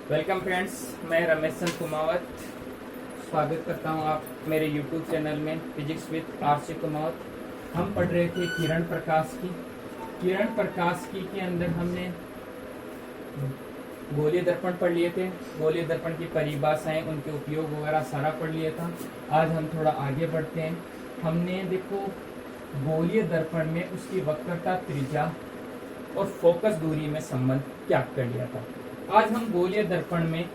Welcome friends, मैं रमेश चंद कुमावत स्वागत करता हूं आप मेरे YouTube चैनल में फिजिक्स विद आरसी कुमावत। हम पढ़ रहे थे किरण प्रकाश की के अंदर हमने गोलीय दर्पण पढ़ लिए थे। गोलीय दर्पण की परिभाषाएं, उनके उपयोग वगैरह सारा पढ़ लिया था। आज हम थोड़ा आगे बढ़ते हैं। हमने देखो गोलीय दर्पण में उसकी वक्रता, त्रिज्या और फोकस दूरी में संबंध ज्ञात कर लिया था। आज हम गोलीय दर्पण में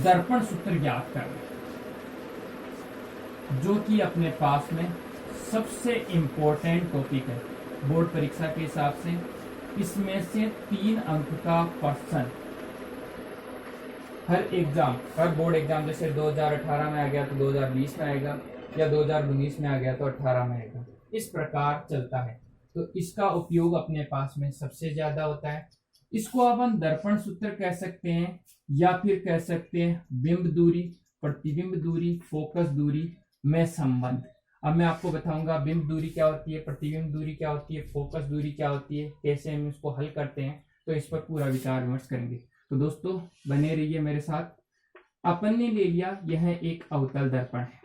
दर्पण सूत्र ज्ञात कर रहे हैं, जो कि अपने पास में सबसे इंपॉर्टेंट टॉपिक है बोर्ड परीक्षा के हिसाब से। इसमें से 3 अंक का क्वेश्चन हर बोर्ड एग्जाम, जैसे 2018 में आ गया तो 2020 में आएगा, या 2019 में आ गया तो 18 में आएगा। इस प्रकार चलता है, तो इसका उपयोग अपने पास में सबसे ज्यादा होता है। इसको अपन दर्पण सूत्र कह सकते हैं, या फिर कह सकते हैं बिंब दूरी, प्रतिबिंब दूरी, फोकस दूरी में संबंध। अब मैं आपको बताऊंगा बिंब दूरी क्या होती है, प्रतिबिंब दूरी क्या होती है, फोकस दूरी क्या होती है, कैसे हम इसको हल करते हैं, तो इस पर पूरा विचार विमर्श करेंगे। तो दोस्तों बने रहिए मेरे साथ। अपन ने ले लिया यह एक अवतल दर्पण है।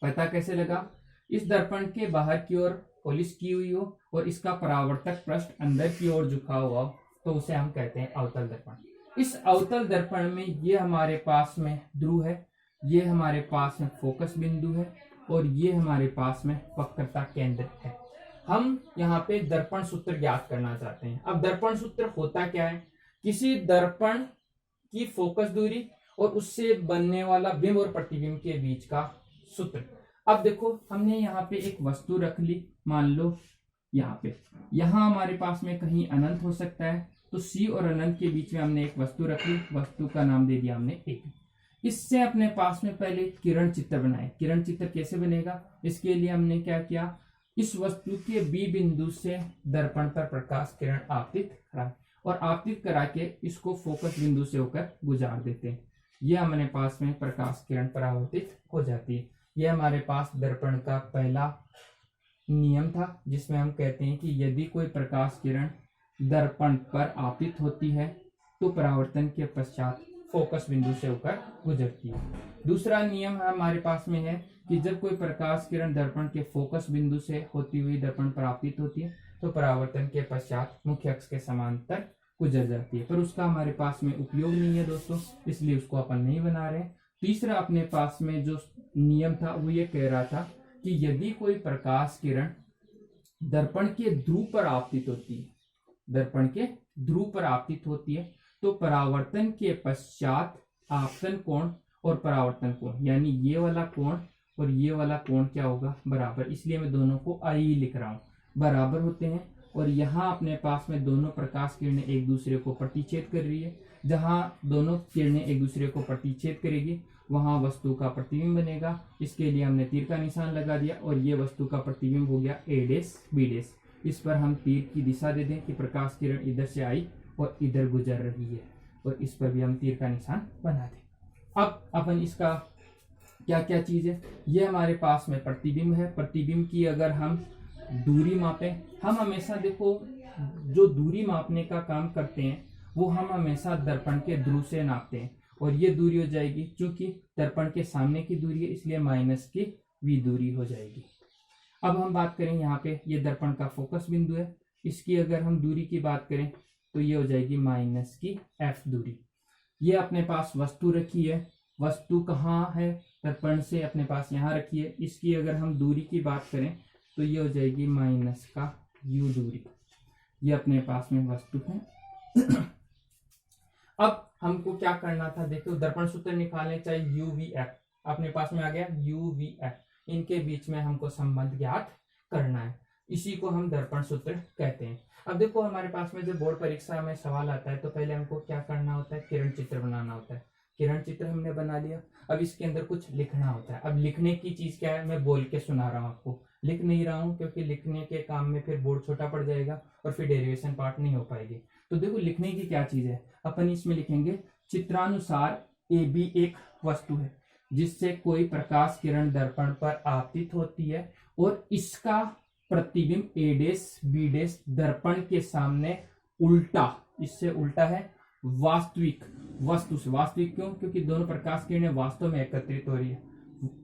पता कैसे लगा? इस दर्पण के बाहर की ओर पॉलिश की हुई हो और इसका परावर्तक पृष्ठ अंदर की ओर झुका हुआ हो, तो उसे हम कहते हैं अवतल दर्पण। इस अवतल दर्पण में ये हमारे पास में ध्रुव है, ये हमारे पास में फोकस बिंदु है, और ये हमारे पास में वक्रता केंद्र है। हम यहाँ पे दर्पण सूत्र ज्ञात करना चाहते हैं। अब दर्पण सूत्र होता क्या है? किसी दर्पण की फोकस दूरी और उससे बनने वाला बिंब और प्रतिबिंब के बीच का सूत्र। अब देखो, हमने यहाँ पे एक वस्तु रख ली, मान लो यहाँ हमारे पास में कहीं अनंत हो सकता है, तो C और अनंत के बीच में हमने एक वस्तु रख ली, वस्तु का नाम दे दिया हमने A। इससे अपने पास में पहले किरण चित्र बनाए। किरण चित्र कैसे बनेगा? इसके लिए हमने क्या किया, इस वस्तु के B बिंदु से दर्पण पर प्रकाश किरण आपतित करा, और आपतित करा के इसको फोकस बिंदु से होकर गुजार देते हैं। यह हमारे पास में प्रकाश किरण परावर्तित हो जाती है। यह हमारे पास दर्पण का पहला नियम था, जिसमें हम कहते हैं कि यदि कोई प्रकाश किरण दर्पण पर आपतित होती है तो परावर्तन के पश्चात फोकस बिंदु से होकर गुजरती है। दूसरा नियम हमारे पास में है कि जब कोई प्रकाश किरण दर्पण के फोकस बिंदु से होती हुई दर्पण पर आपतित होती है तो परावर्तन के पश्चात मुख्य अक्ष के समांतर गुजर जाती है। पर उसका हमारे पास में उपयोग नहीं है दोस्तों, इसलिए उसको अपन नहीं बना रहे। तीसरा अपने पास में जो नियम था वो ये कह रहा था कि यदि कोई प्रकाश किरण दर्पण के ध्रुव पर आपतित होती है, दर्पण के ध्रुव पर आपतित होती है, तो परावर्तन के पश्चात आपतन कोण और परावर्तन कोण, यानी ये वाला कोण और ये वाला कोण क्या होगा? बराबर। इसलिए मैं दोनों को आई लिख रहा हूं, बराबर होते हैं। और यहाँ अपने पास में दोनों प्रकाश किरणें एक दूसरे को प्रतिच्छेद कर रही है। जहां दोनों किरणें एक दूसरे को प्रतिच्छेद करेगी वहां वस्तु का प्रतिबिंब बनेगा। इसके लिए हमने तीर का निशान लगा दिया, और ये वस्तु का प्रतिबिंब हो गया A डैश B डैश। इस पर हम तीर की दिशा दे दें कि प्रकाश किरण इधर से आई और इधर गुजर रही है, और इस पर भी हम तीर का निशान बना दें। अब अपन इसका क्या क्या चीज है, ये हमारे पास में प्रतिबिंब है। प्रतिबिंब की अगर हम दूरी मापें, हम हमेशा देखो जो दूरी मापने का काम करते हैं वो हम हमेशा दर्पण के ध्रुव से नापते हैं, और ये दूरी हो जाएगी, क्योंकि दर्पण के सामने की दूरी है इसलिए माइनस की V दूरी हो जाएगी। अब हम बात करें यहाँ पे, ये दर्पण का फोकस बिंदु है, इसकी अगर हम दूरी की बात करें तो ये हो जाएगी माइनस की F दूरी। ये अपने पास वस्तु रखी है, वस्तु कहाँ है? दर्पण से अपने पास यहाँ रखी है। इसकी अगर हम दूरी की बात करें तो ये हो जाएगी माइनस का U दूरी। ये अपने पास में वस्तु है। अब हमको क्या करना था, देखो दर्पण सूत्र निकालें, चाहे UVF अपने पास में आ गया, UVF, इनके बीच में हमको संबंध ज्ञात करना है। इसी को हम दर्पण सूत्र कहते हैं। अब देखो हमारे पास में जब बोर्ड परीक्षा में सवाल आता है तो पहले हमको क्या करना होता है? किरण चित्र बनाना होता है। किरण चित्र हमने बना लिया, अब इसके अंदर कुछ लिखना होता है। अब लिखने की चीज क्या है? मैं बोल के सुना रहा हूँ आपको, लिख नहीं रहा हूँ, क्योंकि लिखने के काम में फिर बोर्ड छोटा पड़ जाएगा और फिर डेरिवेशन पार्ट नहीं हो पाएगी। तो देखो लिखने की क्या चीज है, अपन इसमें लिखेंगे चित्रानुसार AB एक वस्तु है जिससे कोई प्रकाश किरण दर्पण पर आपतित होती है, और इसका प्रतिबिंब A डैश B डैश दर्पण के सामने उल्टा, इससे उल्टा है वास्तविक वस्तु से। वास्तविक क्यों? क्योंकि दोनों प्रकाश किरणें वास्तव में एकत्रित हो रही है।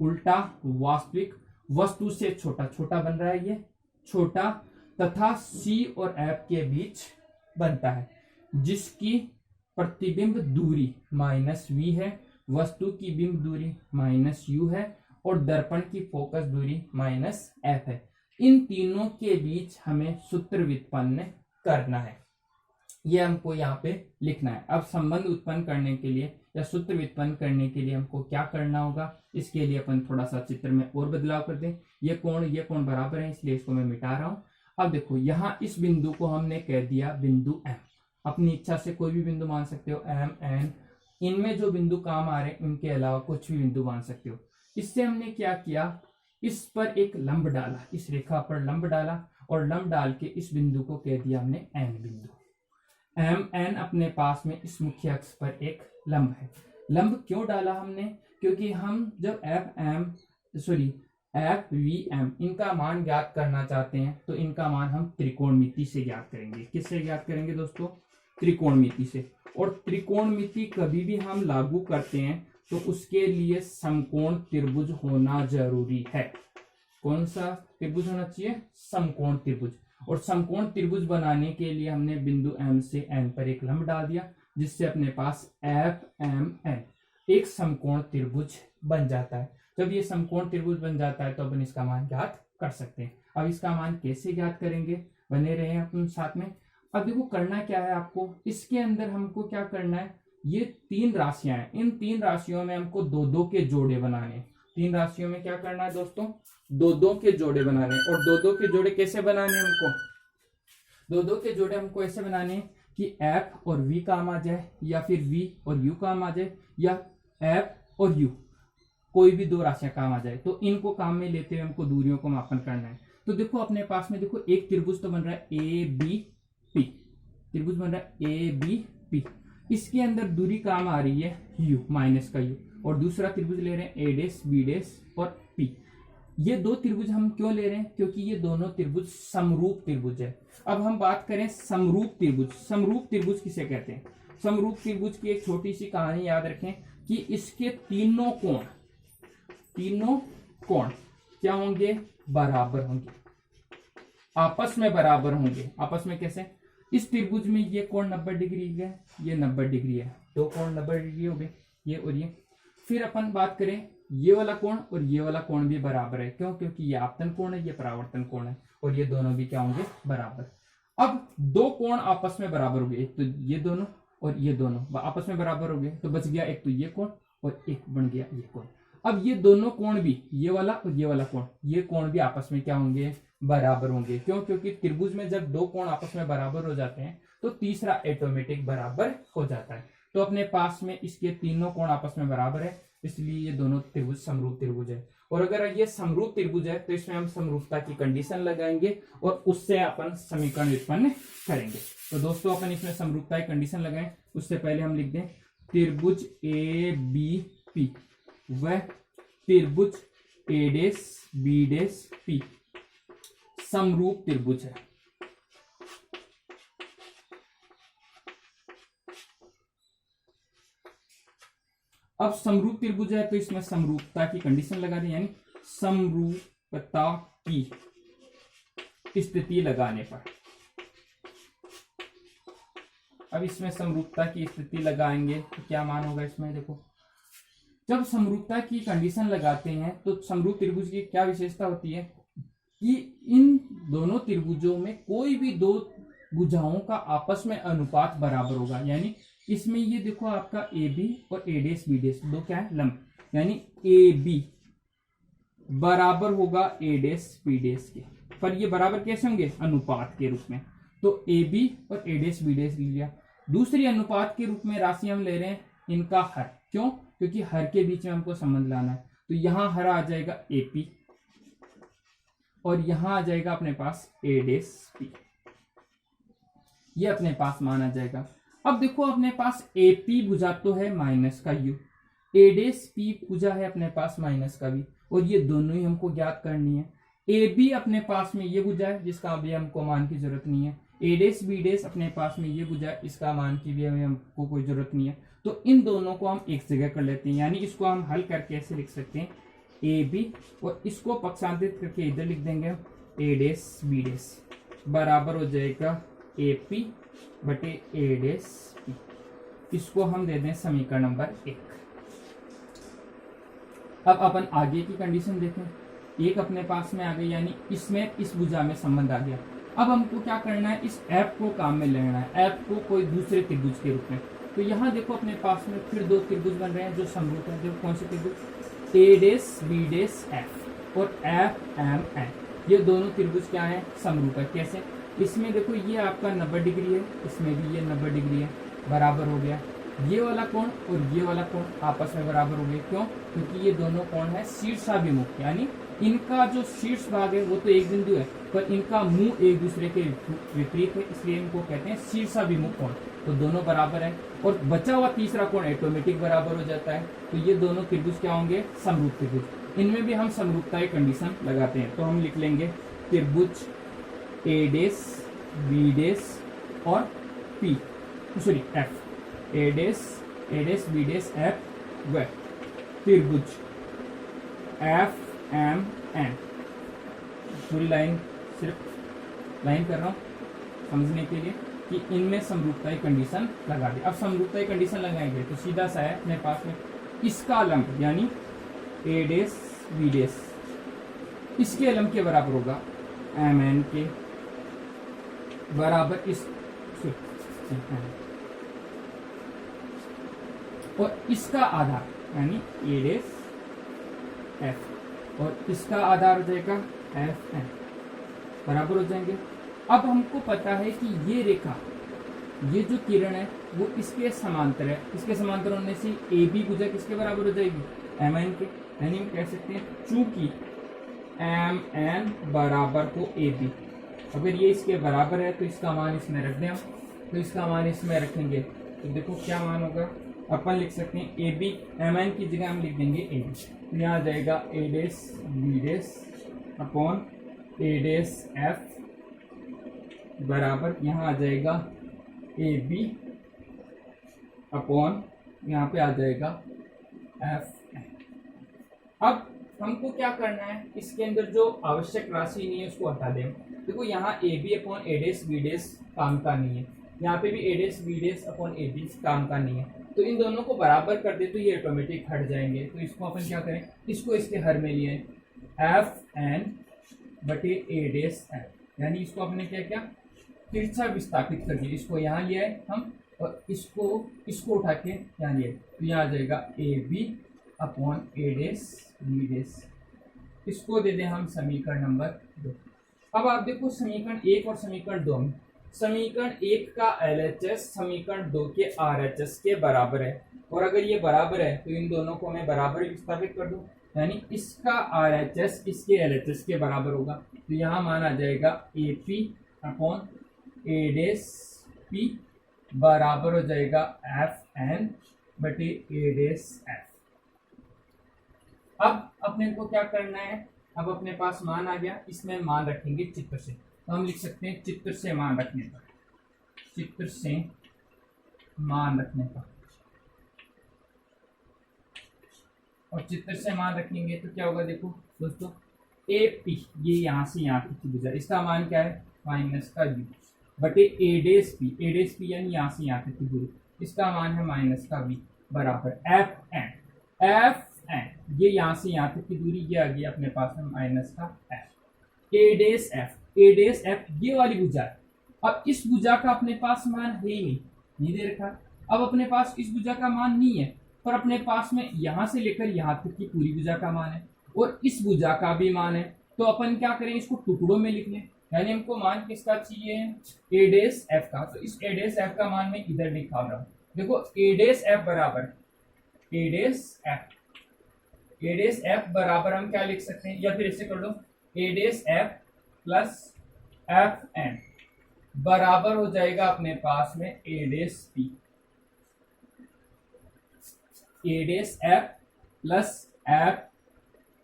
उल्टा वास्तविक वस्तु से छोटा, छोटा बन रहा है ये छोटा, तथा C और F के बीच बनता है, जिसकी प्रतिबिंब दूरी -v है, वस्तु की बिंब दूरी -u है और दर्पण की फोकस दूरी -f है। इन तीनों के बीच हमें सूत्र व्युत्पन्न करना है, ये हमको यहाँ पे लिखना है। अब संबंध उत्पन्न करने के लिए या सूत्र व्युत्पन्न करने के लिए हमको क्या करना होगा, इसके लिए अपन थोड़ा सा चित्र में और बदलाव कर दें। ये कोण बराबर है, इसलिए इसको मैं मिटा रहा हूँ। अब देखो यहाँ इस बिंदु को हमने कह दिया बिंदु M। अपनी इच्छा से कोई भी बिंदु मान सकते हो, M, N, इनमें जो बिंदु काम आ रहे हैं उनके अलावा कुछ भी बिंदु मान सकते हो। इससे हमने क्या किया, इस पर एक लंब डाला, इस रेखा पर लंब डाला और लंब डाल के इस बिंदु को कह दिया हमने N बिंदु। M, N अपने पास में इस मुख्य अक्ष पर एक लंब है। लंब क्यों डाला हमने? क्योंकि हम जब FVM इनका मान ज्ञात करना चाहते हैं तो इनका मान हम त्रिकोणमिति से ज्ञात करेंगे। किससे ज्ञात करेंगे दोस्तों? त्रिकोणमिति से। और त्रिकोणमिति कभी भी हम लागू करते हैं तो उसके लिए समकोण त्रिभुज होना जरूरी है। कौन सा त्रिभुज होना चाहिए? समकोण त्रिभुज। और समकोण त्रिभुज बनाने के लिए हमने बिंदु M से N पर एक लंब डाल दिया, जिससे अपने पास FMN एक समकोण त्रिभुज बन जाता है। जब ये समकोण त्रिभुज बन जाता है तो अपन इसका मान ज्ञात कर सकते हैं। अब इसका मान कैसे ज्ञात करेंगे, बने रहे हैं अपन साथ में। अब देखो करना क्या है आपको, इसके अंदर हमको क्या करना है, ये 3 राशियां हैं, इन 3 राशियों में हमको 2-2 के जोड़े बनाने हैं। 3 राशियों में क्या करना है दोस्तों? 2-2 के जोड़े बनाने हैं। और 2-2 के जोड़े कैसे बनाने हैं हमको? 2-2 के जोड़े हमको ऐसे बनाने हैं कि F और V काम आ जाए, या फिर V और U काम आ जाए, या F और U कोई भी 2 राशियां काम आ जाए। तो इनको काम में लेते हुए हमको दूरियों को मापन करना है। तो देखो अपने पास में देखो एक त्रिभुज तो बन रहा है ABP, त्रिभुज बन रहा है ABP। इसके अंदर दूरी काम आ रही है U, माइनस का U, और दूसरा त्रिभुज ले रहे हैं A' B' और P। ये 2 त्रिभुज हम क्यों ले रहे हैं? क्योंकि ये दोनों त्रिभुज समरूप त्रिभुज है। अब हम बात करें समरूप त्रिभुज। समरूप त्रिभुज किसे कहते हैं? समरूप त्रिभुज की एक छोटी सी कहानी याद रखें कि इसके तीनों कोण क्या होंगे? बराबर होंगे, आपस में बराबर होंगे। आपस में कैसे? इस त्रिभुज में ये कोण 90 डिग्री है, ये 90 डिग्री है, 2 कोण 90 डिग्री हो गए, ये और ये। फिर अपन बात करें ये वाला कोण और ये वाला कोण भी बराबर है। क्यों? क्योंकि ये आपतन कोण है, ये परावर्तन कोण है, और ये दोनों भी क्या होंगे? बराबर। अब 2 कोण आपस में बराबर हो गए, तो ये दोनों और ये दोनों आपस में बराबर हो गए, तो बच गया एक तो ये कोण और एक बन गया ये कोण। अब ये दोनों कोण भी, ये वाला और ये वाला कोण, ये कोण भी आपस में क्या होंगे? बराबर होंगे। क्यों? क्योंकि त्रिभुज में जब 2 कोण आपस में बराबर हो जाते हैं तो तीसरा ऑटोमेटिक बराबर हो जाता है। तो अपने पास में इसके तीनों कोण आपस में बराबर है, इसलिए ये दोनों त्रिभुज समरूप त्रिभुज है। और अगर ये समरूप त्रिभुज है तो इसमें हम समरूपता की कंडीशन लगाएंगे और उससे अपन समीकरण उत्पन्न करेंगे। तो दोस्तों अपन इसमें समरूपता की कंडीशन लगाएं, उससे पहले हम लिख दें त्रिभुज ABP व त्रिभुज A'B'P समरूप त्रिभुज है। अब समरूप त्रिभुज है तो इसमें समरूपता की कंडीशन लगा दें, यानी समरूपता की स्थिति लगाने पर। अब इसमें समरूपता की स्थिति लगाएंगे तो क्या मान होगा इसमें? देखो जब समरूपता की कंडीशन लगाते हैं तो समरूप त्रिभुज की क्या विशेषता होती है कि इन दोनों त्रिभुजों में कोई भी 2 भुजाओं का आपस में अनुपात बराबर होगा। यानी इसमें ये देखो आपका AB और A', दो क्या है? लंब, यानी AB बराबर होगा A', के। पर ये बराबर कैसे होंगे? अनुपात के रूप में। तो AB और A', ले लिया। दूसरी अनुपात के रूप में राशि हम ले रहे हैं इनका हर। क्यों? क्योंकि हर के बीच में हमको संबंध लाना है। तो यहां हर आ जाएगा AP और यहां आ जाएगा अपने पास A', ये अपने पास मान आ जाएगा। अब देखो अपने पास AP भुजा तो है माइनस का U, A', भुजा है अपने पास माइनस का V, और ये दोनों ही हमको ज्ञात करनी है। AB अपने पास में ये भुजा है जिसका अभी हमको मान की जरूरत नहीं है। A', B' अपने पास में ये भुजा है, इसका मान की भी हमें हमको कोई जरूरत नहीं है। तो इन दोनों को हम एक जगह कर लेते हैं, यानी इसको हम हल करके ऐसे लिख सकते हैं ए बी, और इसको पक्षांतरित करके इधर लिख देंगे ए डेस बी डेस बराबर हो जाएगा ए पी बटे ए डेस पी। इसको हम दे दें समीकरण नंबर 1। अब अपन आगे की कंडीशन देखें, एक अपने पास में आ गई, यानी इसमें इस भुजा में संबंध आ गया। अब हमको क्या करना है, इस एफ को काम में लेना है, एफ को कोई दूसरे त्रिभुज के रूप में। तो यहाँ देखो अपने पास में फिर दो त्रिभुज बन रहे हैं जो समरूप है। देखो कौन से त्रिभुज, ए डेस बी डेस एफ और एफ एम एन, ये दोनों त्रिभुज क्या है, समरूप है। कैसे, इसमें देखो ये आपका 90 डिग्री है, इसमें भी ये 90 डिग्री है, बराबर हो गया। ये वाला कोण और ये वाला कोण आपस में बराबर हो गए। क्यों, क्योंकि ये दोनों कोण है शीर्षाभिमुख, यानी इनका जो शीर्ष भाग है वो तो एक बिंदु है, पर इनका मुंह एक दूसरे के विपरीत है, इसलिए इनको कहते हैं शीर्षाभिमुख कोण। तो दोनों बराबर है, और बचा हुआ तीसरा कोण ऑटोमेटिक बराबर हो जाता है। तो ये दोनों त्रिभुज क्या होंगे, समरूप त्रिभुज। इनमें भी हम समरूपता की कंडीशन लगाते हैं। तो हम लिख लेंगे त्रिभुज ए डेस बी डेस और पी, सॉरी एफ, ए डेस बी डेस एफ व त्रिभुज एफ एम एन। पूरी लाइन, सिर्फ लाइन कर रहा हूँ समझने के लिए कि इनमें समरूपता की कंडीशन लगा दी। अब समरूपता की कंडीशन लगाएंगे तो सीधा सा है अपने पास में इसका लंब, यानी ए डेस बी डेस, इसके लंब के बराबर होगा एम एन के बराबर इस, और इसका आधार यानी ए डेस एफ, और इसका आधार हो जाएगा एफ एन, बराबर हो जाएंगे। अब हमको पता है कि ये रेखा, ये जो किरण है वो इसके समांतर है, इसके समांतर होने से ए बी भुजा किसके बराबर हो जाएगी, एम एन के। यानी हम कह सकते हैं चूंकि एम एन बराबर को ए बी, अगर ये इसके बराबर है तो इसका मान इसमें रख दें हम। तो इसका मान इसमें रखेंगे तो देखो क्या मान होगा, अपन लिख सकते हैं ए बी, एम एन की जगह हम लिख देंगे ए बी। तो यहाँ आ जाएगा ए dash B dash upon A days F बराबर, यहाँ आ जाएगा ए बी अपॉन, यहाँ पे आ जाएगा एफ। अब हमको क्या करना है, इसके अंदर जो आवश्यक राशि नहीं है उसको हटा दें। देखो यहाँ A B upon A dash B dash काम का नहीं है, यहाँ पे भी A dash B dash upon A B काम का नहीं है। तो इन दोनों को बराबर कर दे तो ये ऑटोमेटिक हट जाएंगे। तो इसको अपन क्या करें, इसको इसके हर में लिए एफ एन बटे ए डेस एफ, यानी इसको अपने क्या किया, तिरछा विस्थापित कर दिया। इसको यहाँ लिया है हम, और इसको उठा के यहाँ लिया, तो यहाँ आ जाएगा A B upon A dash B dash. इसको दे दें हम समीकरण नंबर 2। अब आप देखो समीकरण 1 और समीकरण 2 में, समीकरण 1 का LHS समीकरण 2 के RHS के बराबर है, और अगर ये बराबर है तो इन दोनों को मैं बराबर विस्थापित कर दूं, यानी इसका RHS इसके LHS के बराबर होगा। तो यहाँ मान आ जाएगा AP upon A days P बराबर हो जाएगा FN बटे ए डेस एफ। अब अपने को क्या करना है, अब अपने पास मान आ गया, इसमें मान रखेंगे चित्र से। तो हम लिख सकते हैं चित्र से मान रखने पर, चित्र से मान रखने पर, और चित्र से मान रखेंगे तो क्या होगा, देखो दोस्तों ए पी, ये यहाँ से यहाँ तक की भुजा, इसका मान क्या है माइनस का v बटे ए डेस पी यानी यहाँ से यहाँ तक की दूरी, इसका मान है माइनस का v बराबर एफ एन, ये यहाँ से यहाँ तक की दूरी, ये आ गई अपने पास में माइनस का एफ। ए डेस एफ ये वाली भुजा है। अब इस भुजा का अपने पास मान है ही नहीं दे रखा। अब अपने पास इस भुजा का मान नहीं है, पर अपने पास में यहाँ से लेकर यहाँ तक की पूरी भुजा का मान है, और इस भुजा का भी मान है। तो अपन क्या करें, इसको टुकड़ों में लिख लें, यानी हमको मान किसका चाहिए, ए डेस एफ का। तो इस ए डेस एफ का मान मैं इधर लिखा रहा हूँ। देखो ए डेस एफ बराबर ए डेस एफ बराबर हम क्या लिख सकते हैं, या फिर ऐसे कर दो ए डेस एफ प्लस एफ एन बराबर हो जाएगा अपने पास में ए डेस पी, ए डेस एफ प्लस एफ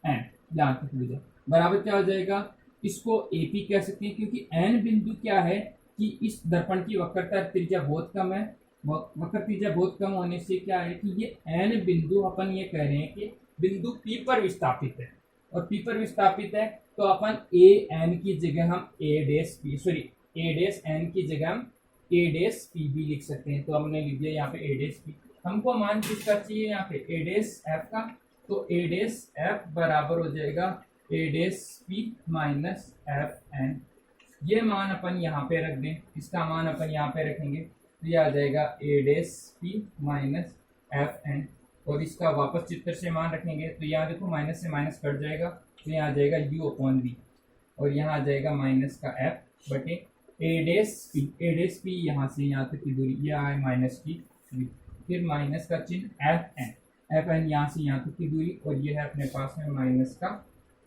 एन, यहाँ तक लिखा बराबर क्या हो जाएगा, इसको एपी कह सकते हैं क्योंकि एन बिंदु क्या है कि इस दर्पण की वक्रता त्रिज्या बहुत कम है, वक्रत्रिज्या बहुत कम होने से क्या है कि ये n बिंदु अपन ये कह रहे हैं कि बिंदु P पर विस्थापित है, और P पर विस्थापित है तो अपन a n की जगह हम a डैश n की जगह हम a डैश p भी लिख सकते हैं। तो हमने लिख दिया यहाँ पे a डैश p। हमको मान किसका चाहिए यहाँ पे a डैश f का, तो a डैश f बराबर हो जाएगा a dash p minus f n। ये मान अपन यहाँ पे रख दें, इसका मान अपन यहाँ पे रखेंगे तो ये आ जाएगा a dash p minus F N, और इसका वापस चित्र से मान रखेंगे तो यहाँ देखो माइनस से माइनस कट जाएगा तो यहाँ आ जाएगा u अपॉन v, और यहाँ आ जाएगा माइनस का f बटे a डैश p यहाँ से यहाँ तक की दूरी, यह आए माइनस की v, फिर माइनस का चिन्ह एफ एन यहाँ से यहाँ तक की दूरी, और ये है अपने पास में माइनस का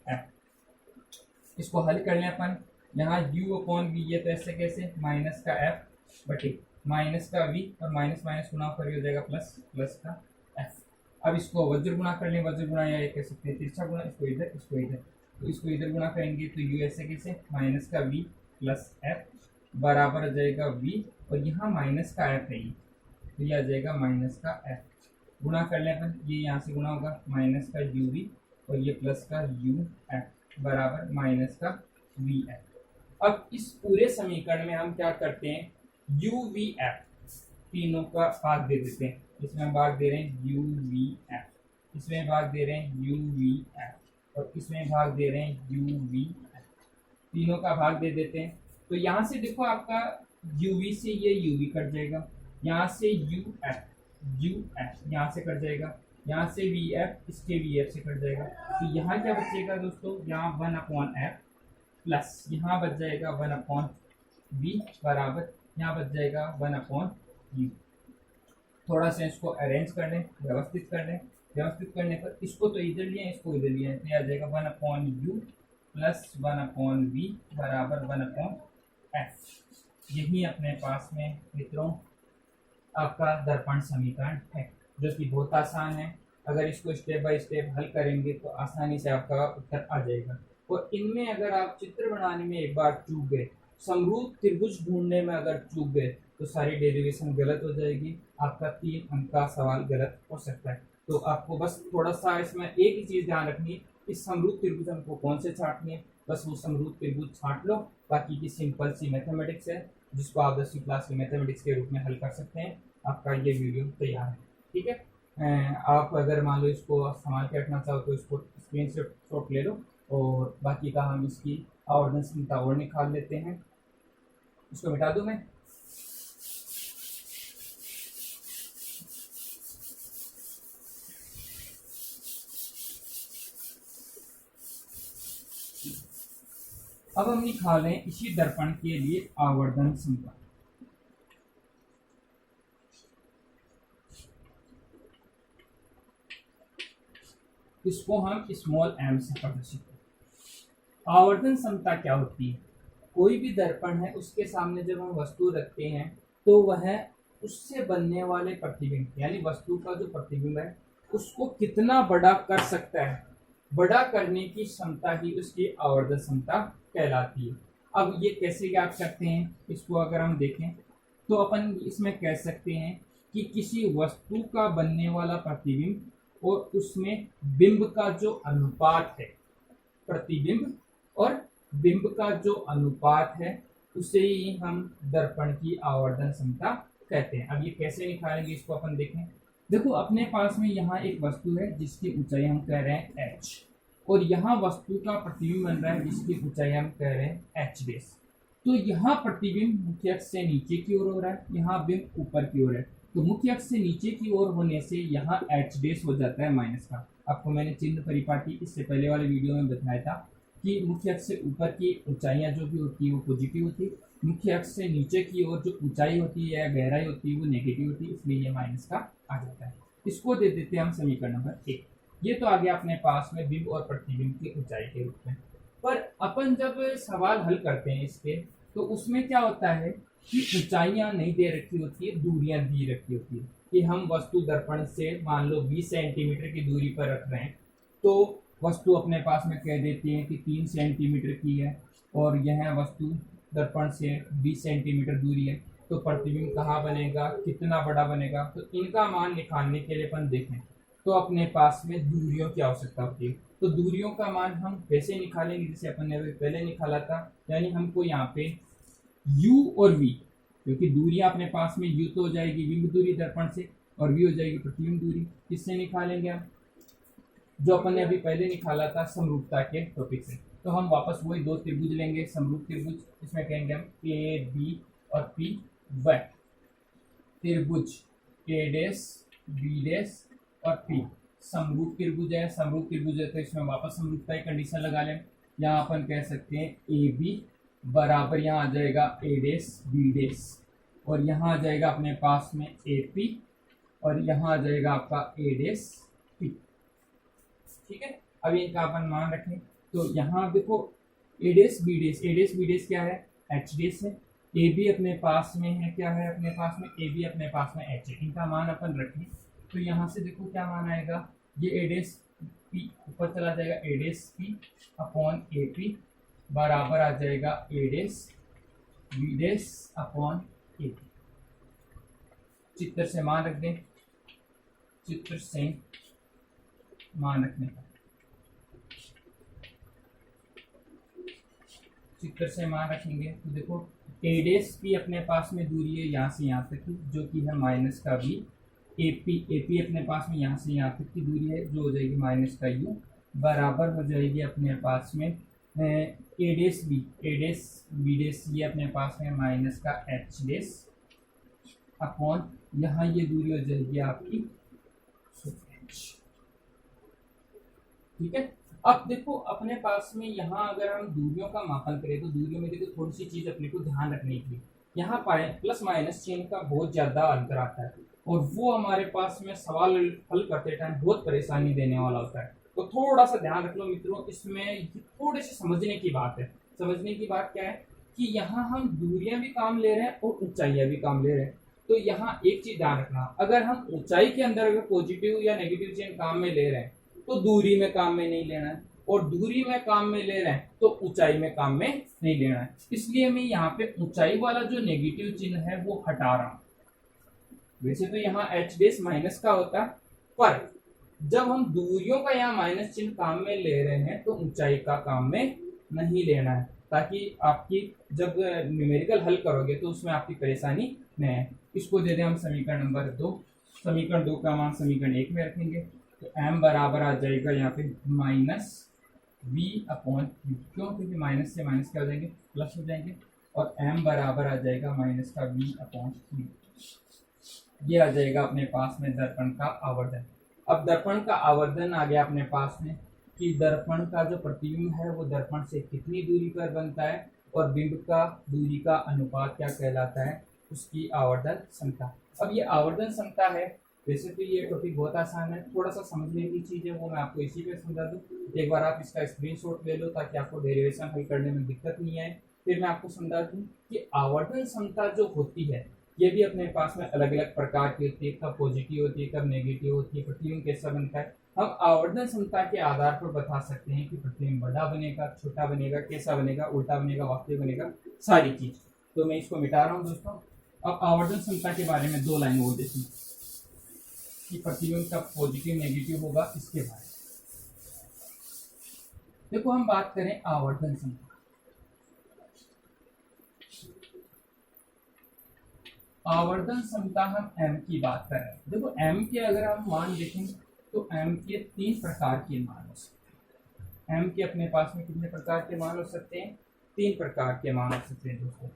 f। इसको हल कर लें अपन, यहाँ u अपॉन v, ये तो ऐसे कैसे माइनस का f बटे माइनस का v, और माइनस माइनस गुणा कर हो जाएगा प्लस का f। अब इसको वज्र गुणा कर लें, वज्र गुणा या कह सकते हैं तिरछा गुणा, इसको इधर तो इसको इधर गुणा करेंगे तो u ऐसे कैसे माइनस का v प्लस f बराबर हो जाएगा v, और यहाँ माइनस का f है, तो ये आ जाएगा माइनस का f। गुणा कर लें अपन, ये यहाँ से गुणा होगा माइनस का uv और ये प्लस का uf बराबर माइनस का vf। अब इस पूरे समीकरण में हम क्या करते हैं, UVF तीनों का भाग दे देते हैं। इसमें हम भाग दे रहे हैं UVF, इसमें भाग दे रहे हैं UVF, और इसमें भाग दे रहे हैं UVF, तीनों का भाग दे देते हैं। तो यहाँ से देखो आपका UV से ये UV कट जाएगा, यहाँ से UF यहाँ से कट जाएगा, यहाँ से VF इसके VF से कट जाएगा। तो यहाँ क्या बचेगा दोस्तों, यहाँ 1/f प्लस यहाँ बच जाएगा 1/v बराबर यहाँ बच जाएगा 1/u। थोड़ा सा इसको अरेंज कर लें, व्यवस्थित कर लें, व्यवस्थित करने पर इसको तो इधर लिया, इसको इधर लिया, तो यह आ जाएगा 1/u प्लस 1/v बराबर 1/f। यही अपने पास में मित्रों आपका दर्पण समीकरण है, जो कि बहुत आसान है। अगर इसको स्टेप बाय स्टेप हल करेंगे तो आसानी से आपका उत्तर आ जाएगा। और इनमें अगर आप चित्र बनाने में एक बार चूक गए, समरूप त्रिभुज ढूंढने में अगर चूक गए, तो सारी डेरिवेशन गलत हो जाएगी, आपका 3 अंक का सवाल गलत हो सकता है। तो आपको बस थोड़ा सा इसमें एक ही चीज़ ध्यान रखनी है, इस समरूप त्रिभुज हमको कौन से छांटनी है, बस वो समरूप त्रिभुज छांट लो। बाकी की सिंपल सी मैथमेटिक्स है, जिसको आप 10वीं क्लास के मैथमेटिक्स के रूप में हल कर सकते हैं। आपका ये वीडियो तैयार है, ठीक है। आप अगर मान लो इसको संभाल के रखना चाहो तो इसको स्क्रीन शॉट ले लो, और बाकी का हम इसकी आवर्धन क्षमता और निकाल लेते हैं। इसको मिटा दूं मैं, अब हम निकाल रहे हैं इसी दर्पण के लिए आवर्धन क्षमता। इसको हम स्मॉल m से प्रदर्शित करते हैं। आवर्धन क्षमता क्या होती है, कोई भी दर्पण है उसके सामने जब हम वस्तु रखते हैं तो वह उससे बनने वाले प्रतिबिंब, यानी वस्तु का जो प्रतिबिंब है उसको कितना बड़ा कर सकता है, बड़ा करने की क्षमता ही उसकी आवर्धन क्षमता कहलाती है। अब ये कैसे ज्ञात करते हैं, इसको अगर हम देखें तो अपन इसमें कह सकते हैं कि किसी वस्तु का बनने वाला प्रतिबिंब और उसमें बिंब का जो अनुपात है, प्रतिबिंब और बिंब का जो अनुपात है उसे ही हम दर्पण की आवर्धन क्षमता कहते हैं। अब ये कैसे निकालेंगे इसको अपन देखें। देखो अपने पास में यहाँ एक वस्तु है जिसकी ऊंचाई हम कह रहे हैं h, और यहाँ वस्तु का प्रतिबिंब बन रहा है जिसकी ऊंचाई हम कह रहे हैं h बेस। तो यहाँ प्रतिबिंब मुख्य अक्ष से नीचे की ओर हो रहा है, यहाँ बिंब ऊपर की ओर है, तो मुख्य अक्ष से नीचे की ओर होने से यहाँ h बेस हो जाता है माइनस का। आपको मैंने चिन्ह परिपाटी इससे पहले वाले वीडियो में बताया था कि मुख्य अक्ष से ऊपर की ऊंचाइयाँ जो भी होती है वो पॉजिटिव होती है, मुख्य अक्ष से नीचे की ओर जो ऊंचाई होती है या गहराई होती है वो नेगेटिव होती है, इसलिए ये माइनस का आ जाता है। इसको दे देते हैं हम समीकरण नंबर 1। ये तो आ गया अपने पास में बिंब और प्रतिबिंब की ऊंचाई के रूप में। पर अपन जब सवाल हल करते हैं इसके, तो उसमें क्या होता है कि ऊंचाइयाँ नहीं दे रखी होती है, दूरियां दी रखी होती है कि हम वस्तु दर्पण से मान लो 20 सेंटीमीटर की दूरी पर रख रहे हैं, तो वस्तु अपने पास में कह देती है कि 3 सेंटीमीटर की है और यह वस्तु दर्पण से 20 सेंटीमीटर दूरी है। तो प्रतिबिंब कहाँ बनेगा, कितना बड़ा बनेगा। तो इनका मान निकालने के लिए अपन देखें तो अपने पास में दूरियों की आवश्यकता होती है। तो दूरियों का मान हम वैसे निकालेंगे जैसे अपन ने पहले निकाला था, यानी हमको यहाँ पे u और v, क्योंकि दूरियां अपने पास में u तो हो जाएगी बिंब दूरी दर्पण से और v हो जाएगी प्रतिबिंब दूरी। किससे निकालेंगे हम, जो अपन ने अभी पहले निकाला था समरूपता के टॉपिक से। तो हम वापस वही दो त्रिभुज लेंगे समरूप त्रिभुज, इसमें कहेंगे हम ए बी और पी व त्रिभुज ए डैश बी डैश और पी समरूप त्रिभुज है। समरूप त्रिभुज है तो इसमें वापस समरूपता की कंडीशन लगा लें। यहाँ अपन कह सकते हैं ए बी बराबर यहाँ आ जाएगा ए डैश बी डैश और यहाँ आ जाएगा अपने पास में ए पी और यहाँ आ जाएगा आपका ए डैश पी। ठीक है, अभी इनका अपन मान रखें तो यहाँ देखो ए डैश बी डैश क्या है, एच डैश है। ए बी अपने पास में है, क्या है अपने पास में, ए बी अपने पास में एच है। इनका मान अपन रखें तो यहाँ से देखो क्या मान आएगा, ये ए डैश पी ऊपर चला जाएगा, A dash P upon A P बराबर आ जाएगा A dash B dash upon A P. चित्र से मान रख दें, चित्र से मान रखने का, चित्र से मान रखेंगे तो देखो ए डैश पी अपने पास में दूरी है यहाँ से यहाँ तक की जो कि है माइनस का बी। ए पी अपने पास में यहाँ से यहाँ तक की दूरी है जो हो जाएगी माइनस का यू बराबर हो जाएगी अपने पास में ए डैश बी डैश ये अपने पास में माइनस का एच डैश अपॉन यहाँ ये दूरी हो जाएगी आपकी एच। ठीक है, अब देखो अपने पास में यहाँ अगर हम दूरियों का मापन करें तो दूरियों में देखो थोड़ी सी चीज अपने को ध्यान रखने की, यहाँ पाए प्लस माइनस चिन्ह का बहुत ज्यादा अंतर आता है और वो हमारे पास में सवाल हल करते टाइम बहुत परेशानी देने वाला होता है। तो थोड़ा सा ध्यान रख लो मित्रों, इसमें थोड़े से समझने की बात है। समझने की बात क्या है कि यहाँ हम दूरियां भी काम ले रहे हैं और ऊंचाइयां भी काम ले रहे हैं। तो यहाँ एक चीज ध्यान रखना, अगर हम ऊंचाई के अंदर अगर पॉजिटिव या नेगेटिव चिन्ह काम में ले रहे हैं तो दूरी में काम में नहीं लेना है, और दूरी में काम में ले रहे हैं तो ऊंचाई में काम में नहीं लेना है। इसलिए मैं यहाँ पे ऊंचाई वाला जो नेगेटिव चिन्ह है वो हटा रहा हूं। वैसे तो यहाँ एच डैश माइनस का होता, पर जब हम दूरियों का यहाँ माइनस चिन्ह काम में ले रहे हैं तो ऊंचाई का काम में नहीं लेना है, ताकि आपकी जब न्यूमेरिकल हल करोगे तो उसमें आपकी परेशानी नहीं है। इसको दे दें हम समीकरण नंबर 2। समीकरण 2 का मान समीकरण 1 में रखेंगे तो m बराबर आ जाएगा यहाँ पे माइनस v अपॉन यू, क्यों, क्योंकि माइनस से माइनस क्या हो जाएंगे, प्लस हो जाएंगे, और m बराबर आ जाएगा माइनस का v अपॉन यू। ये आ जाएगा अपने पास में दर्पण का आवर्धन। अब दर्पण का आवर्धन आ गया अपने पास में कि दर्पण का जो प्रतिबिंब है वो दर्पण से कितनी दूरी पर बनता है और बिंब का दूरी का अनुपात क्या कहलाता है, उसकी आवर्धन क्षमता। अब ये आवर्धन क्षमता है, वैसे तो ये टॉपिक बहुत आसान है, थोड़ा सा समझने की चीज है वो मैं आपको इसी पे समझा दूं। एक बार आप इसका स्क्रीनशॉट ले लो ताकि आपको डेरिवेशन हल करने में दिक्कत नहीं आए। फिर मैं आपको समझा दूं कि आवर्धन क्षमता जो होती है ये भी अपने पास में अलग अलग प्रकार की होती है, कब पॉजिटिव होती है, कब नेगेटिव होती है, प्रतिबिंब कैसा बनता है। हम आवर्धन क्षमता के आधार पर बता सकते हैं कि प्रतिबिंब बड़ा बनेगा, छोटा बनेगा, कैसा बनेगा, उल्टा बनेगा, वास्तविक बनेगा, सारी चीज। तो मैं इसको मिटा रहा हूँ दोस्तों। अब आवर्धन क्षमता के बारे में 2 लाइन बोल देती हूँ कि प्रतिबिंब का पॉजिटिव नेगेटिव होगा, इसके बारे में देखो। हम बात करें आवर्धन क्षमता, आवर्धन क्षमता हम m की बात कर रहे हैं। देखो m के अगर हम मान देखें तो m के 3 प्रकार के मान हो सकते हैं। m के अपने पास में कितने प्रकार के मान हो सकते हैं, 3 प्रकार के मान हो सकते हैं दोस्तों।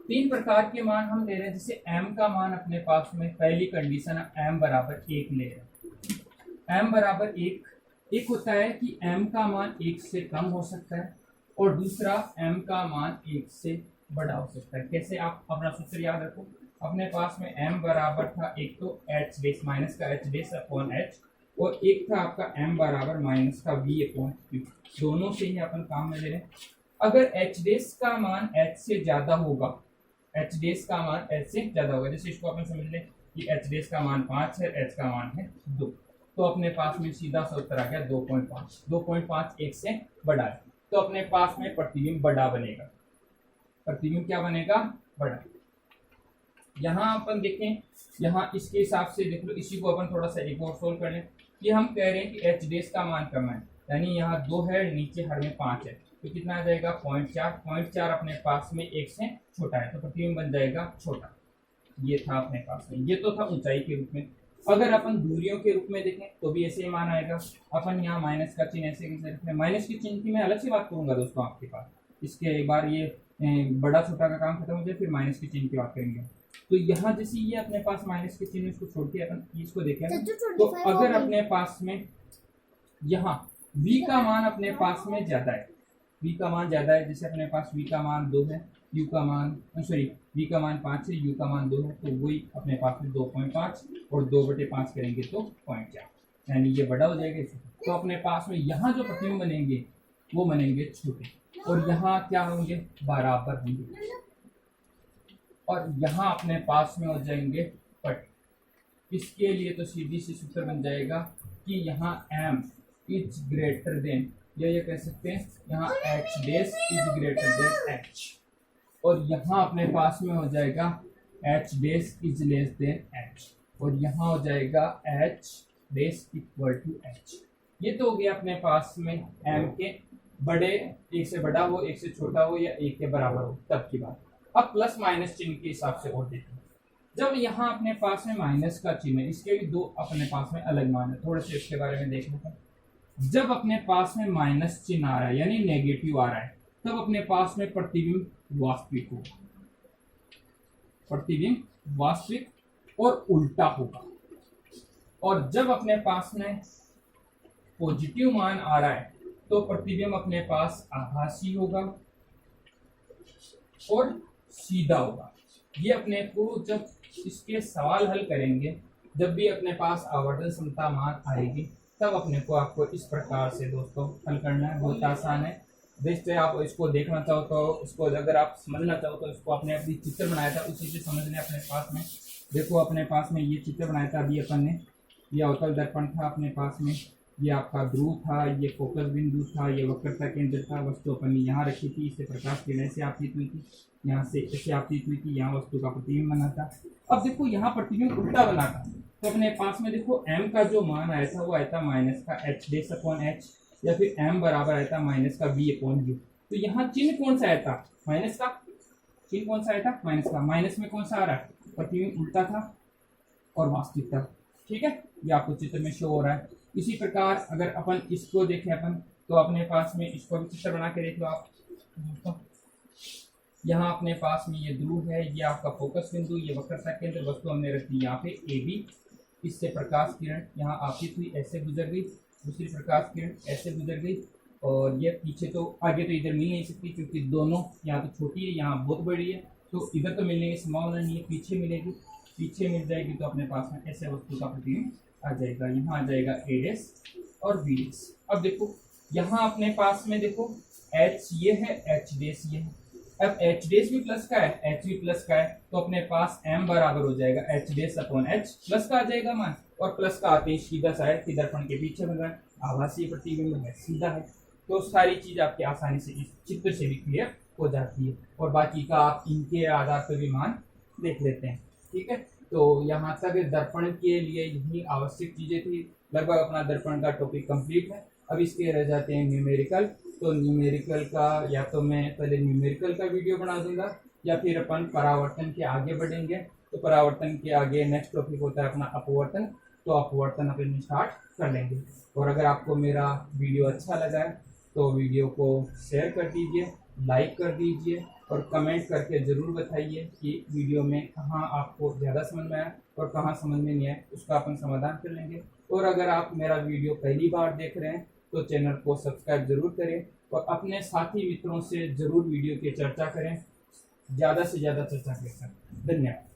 3 प्रकार के मान हम ले रहे हैं। जैसे m का मान अपने पास में पहली कंडीशन है m बराबर 1 ले रहे हैं। m बराबर 1 होता है कि m का मान 1 से कम हो सकता है और दूसरा m का मान 1 से बड़ा हो सकता है। कैसे, आप अपना सूत्र याद रखो। अपने पास में m बराबर था एक तो h डैश माइनस का h डैश अपॉन h, और एक था आपका m बराबर माइनस का v अपॉन q। दोनों से ही अपन काम में ले रहे हैं। अगर h डैश का मान h से ज्यादा होगा, h डैश का मान h से ज्यादा होगा, जैसे इसको अपन समझ लें कि h डैश का मान 5 है, h का मान है 2, तो अपने पास में सीधा सा उत्तर आ गया 2.5। 2.5 1 से बड़ा है तो अपने पास में प्रतिबिंब बड़ा बनेगा। प्रतिबिंब क्या बनेगा, बड़ा। यहाँ अपन देखें, यहाँ इसके हिसाब से देख लो, इसी को अपन थोड़ा सा एक और सोल्व कर लें कि हम कह रहे हैं कि एच डेस का मान कम है, यानी यहाँ 2 है, नीचे हर में 5 है, तो कितना आ जाएगा 0.4 अपने पास में 1 से छोटा है, तो प्रतिबिंब बन जाएगा छोटा। ये था अपने पास में, ये तो था ऊंचाई के रूप में। अगर अपन दूरियों के रूप में देखें तो भी ऐसे ही मान आएगा। अपन यहाँ माइनस का चिन्ह ऐसे कैसे रखें, माइनस के चिन्ह की मैं अलग से बात करूंगा दोस्तों आपके पास, इसके एक बार ये बड़ा छोटा का काम खत्म हो जाए फिर माइनस के चिन्ह की बात करेंगे। तो यहाँ जैसे ये अपने पास माइनस के चिन्ह, इसको छोड़ के अपन इसको देखें, तो अगर अपने पास में यहाँ v का मान अपने पास में ज्यादा है, v का मान ज्यादा है, जैसे अपने पास v का मान 2 है, u का मान v का मान 5 है, u का मान 2 है, तो वही अपने पास में 2.5 और 2/5 करेंगे तो 0.4, यानी ये बड़ा हो जाएगा। तो अपने पास में यहाँ जो प्रतिबिंब बनेंगे वो बनेंगे छोटे, और यहाँ क्या होंगे, बराबर होंगे, और यहाँ अपने पास में हो जाएंगे पट। इसके लिए तो सीधी सी सूत्र बन जाएगा कि यहाँ m इज ग्रेटर देन, ये कह सकते हैं यहाँ h dash is greater than h, और यहाँ अपने पास में हो जाएगा h dash is less than h, और यहाँ हो जाएगा h dash equal to h। ये तो हो गया अपने पास में m के बड़े, एक से बड़ा हो, एक से छोटा हो, या एक के बराबर हो तब की बात। अब प्लस माइनस चिन्ह के हिसाब से और देखते हैं, जब यहाँ अपने पास में माइनस का चिन्ह है, इसके भी दो अपने पास में अलग मान है, थोड़े से इसके बारे में देख लेते हैं। जब अपने पास में माइनस चिन्ह आ रहा है यानी नेगेटिव आ रहा है, तब अपने पास में प्रतिबिंब वास्तविक होगा, प्रतिबिंब वास्तविक और उल्टा होगा। और जब अपने पास में पॉजिटिव मान आ रहा है तो प्रतिबिंब अपने पास आभासी होगा और सीधा होगा। ये अपने को जब इसके सवाल हल करेंगे, जब भी अपने पास आवर्धन क्षमता मान आएगी, तब अपने को आपको इस प्रकार से दोस्तों हल करना है, बहुत आसान है। जैसे आप इसको देखना चाहो तो, इसको अगर आप समझना चाहो तो इसको अपने अपनी चित्र बनाया था उसी से समझ लें। अपने पास में देखो, अपने पास में ये चित्र बनाया था अभी अपन ने, ये अवतल दर्पण था अपने पास में, ये आपका ध्रुव था, ये फोकस बिंदु था, ये वक्रता केंद्र था, वस्तु अपन ने यहाँ रखी थी, इससे प्रकाश किरण से आपतित हुई थी, यहाँ से ऐसे आपतित हुई थी, यहाँ वस्तु का प्रतिबिंब बना था। अब देखो यहाँ प्रतिबिंब उल्टा बना था, तो अपने पास में देखो m का जो मान आया था वो आया था माइनस का h डेस अपॉन h, या फिर m बराबर आया था माइनस का v अपॉन u। तो यहाँ चिन्ह कौन सा आया था, माइनस का चिन्ह कौन सा आया था, माइनस का। माइनस में कौन सा आ रहा है, प्रतिबिंब उल्टा था और वास्तविक था, ठीक है, ये आपको चित्र में शो हो रहा है। इसी प्रकार अगर अपन इसको देखें अपन, तो अपने पास में इसको भी चित्र बना के देख लो आप दोस्तों। यहाँ अपने पास में ये ध्रुव है, ये आपका फोकस बिंदु, ये वक्रता केंद्र, वस्तु हमने रखी यहाँ पे AB, इससे प्रकाश किरण यहाँ आपतित हुई, ऐसे गुजर गई, दूसरी प्रकाश किरण ऐसे गुजर गई, और ये पीछे तो आगे तो इधर मिल नहीं सकती क्योंकि दोनों यहाँ तो छोटी है, यहाँ बहुत बड़ी है, तो इधर तो मिलने की संभावना नहीं है, पीछे मिलेगी, पीछे मिल जाएगी, तो अपने पास में ऐसे वस्तु का प्रतिबिंब आ जाएगा। यहाँ आ जाएगा A डेस और B डेस। अब देखो यहाँ अपने पास में देखो H ये है, H डेस ये है। अब H डेस भी प्लस का है, H भी प्लस का है, तो अपने पास M बराबर हो जाएगा H डेस अपॉन H, प्लस का आ जाएगा मान, और प्लस का आते ही सीधा सा है कि दर्पण के पीछे बन रहा है, आभासी प्रतिबिंब है, सीधा है। तो सारी चीज आपके आसानी से इस चित्र से भी क्लियर हो जाती है, और बाकी का आप इनके आधार पर भी मान देख लेते हैं, ठीक है। तो यहाँ तक दर्पण के लिए यही आवश्यक चीजें थी। लगभग अपना दर्पण का टॉपिक कंप्लीट है। अब इसके रह जाते हैं न्यूमेरिकल। तो न्यूमेरिकल का या तो मैं पहले न्यूमेरिकल का वीडियो बना दूंगा, या फिर अपन परावर्तन के आगे बढ़ेंगे। तो परावर्तन के आगे नेक्स्ट टॉपिक होता है अपना अपवर्तन, तो अपवर्तन अपन स्टार्ट कर लेंगे। और अगर आपको मेरा वीडियो अच्छा लगा है तो वीडियो को शेयर कर दीजिए, लाइक कर दीजिए, और कमेंट करके ज़रूर बताइए कि वीडियो में कहाँ आपको ज़्यादा समझ में आया और कहाँ समझ में नहीं आया, उसका अपन समाधान कर लेंगे। और अगर आप मेरा वीडियो पहली बार देख रहे हैं तो चैनल को सब्सक्राइब जरूर करें, और अपने साथी मित्रों से ज़रूर वीडियो की चर्चा करें, ज़्यादा से ज़्यादा चर्चा करें। धन्यवाद।